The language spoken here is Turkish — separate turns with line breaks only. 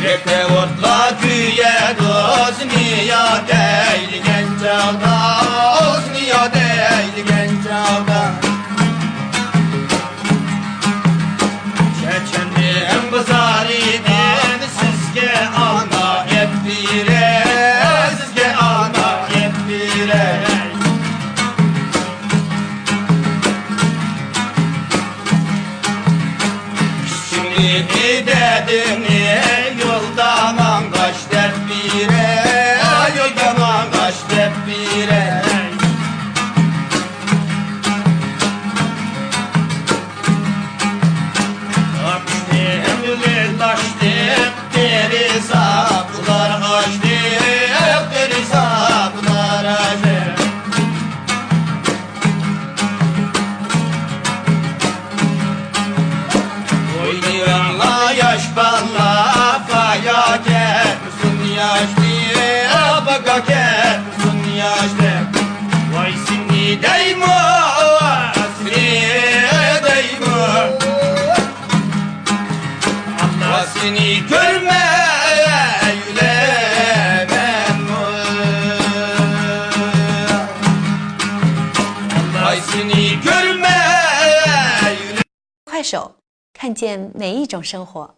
Yekte otla güye dozniya değil genç çağda, ozniya değil genç çağda. Çeçenim kızariden sizge ana hep bire, sizge ana hep bire. Şimdi dedim yoldan kaç dert bire, yoldan kaç dert bire. Akşemli taştık deri saplar açtık, deri saplar açtık. Oynayanla yaş balla faya kersun yaşlı, baka kersun yaşlı. Vay seni deymo, seni deymo. Allah seni görme yülemem. Allah seni görme yülemem.
快手，看见每一种生活。